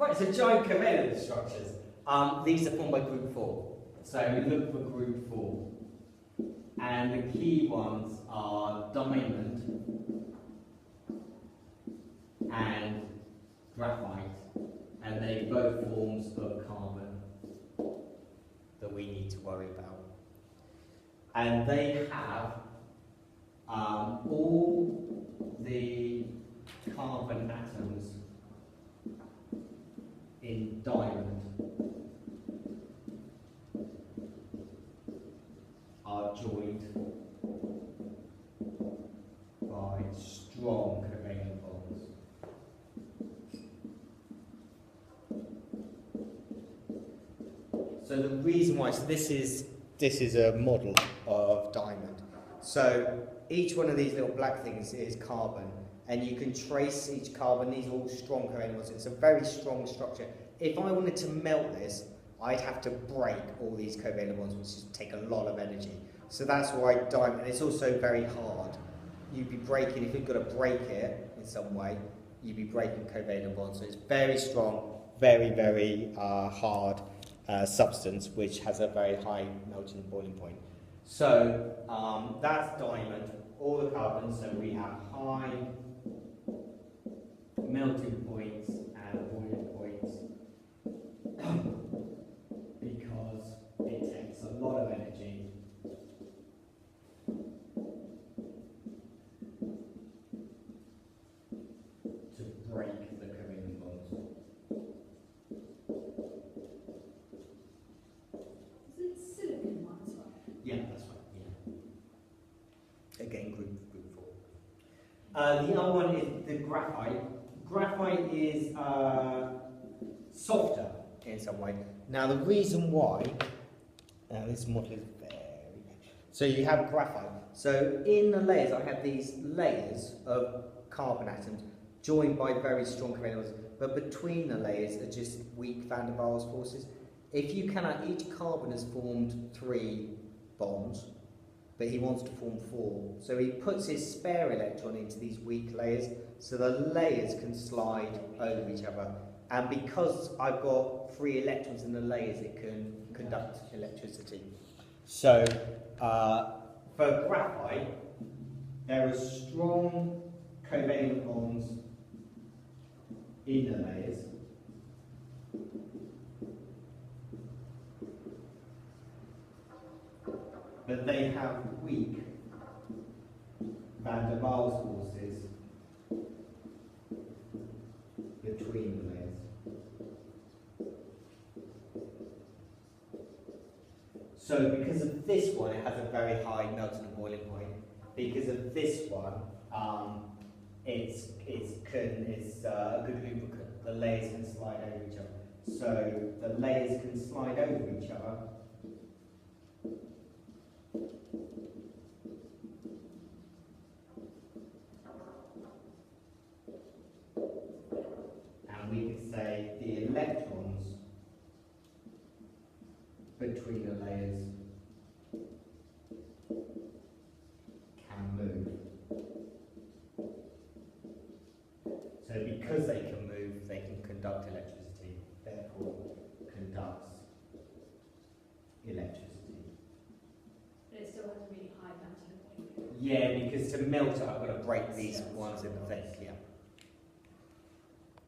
Right, so giant covalent structures. These are formed by group 4. So we look for group 4. And the key ones are diamond and graphite. And they both forms of carbon that we need to worry about. And they have all the carbon atoms in diamond are joined by strong covalent bonds. So the reason why, so this is a model of diamond. So each one of these little black things is carbon, and you can trace each carbon. These are all strong covalent bonds. It's a very strong structure. If I wanted to melt this, I'd have to break all these covalent bonds, which would take a lot of energy. So that's why diamond, and it's also very hard. You'd be breaking, if you've got to break it in some way, you'd be breaking covalent bonds. So it's very strong, very, very hard substance, which has a very high melting and boiling point. So that's diamond, all the carbons, so we have high melting points and boiling points because it takes a lot of energy to break the covalent bonds. Is it silicon one as well? Yeah, that's right, yeah. Again, group 4. The other one is the graphite. Graphite is softer in some way. Now the reason why, this model is very, so you have graphite. So in the layers, I have these layers of carbon atoms joined by very strong covalent bonds, but between the layers are just weak van der Waals forces. If you cannot, each carbon has formed 3 bonds, but he wants to form 4. So he puts his spare electron into these weak layers, so the layers can slide over each other. And because I've got 3 electrons in the layers, it can conduct electricity. So for graphite, there are strong covalent bonds in the layers. But they have weak van der Waals forces between the layers. So because of this one, it has a very high melting and boiling point. Because of this one, it's a good lubricant. The layers can slide over each other. So the layers can slide over each other. And we could say the electrons between the layers can move. So because they can move, they can conduct electricity, therefore conducts electricity. But it still has a really high melting point. Yeah, because to melt it, I've got to break these ones in the thing. Yeah.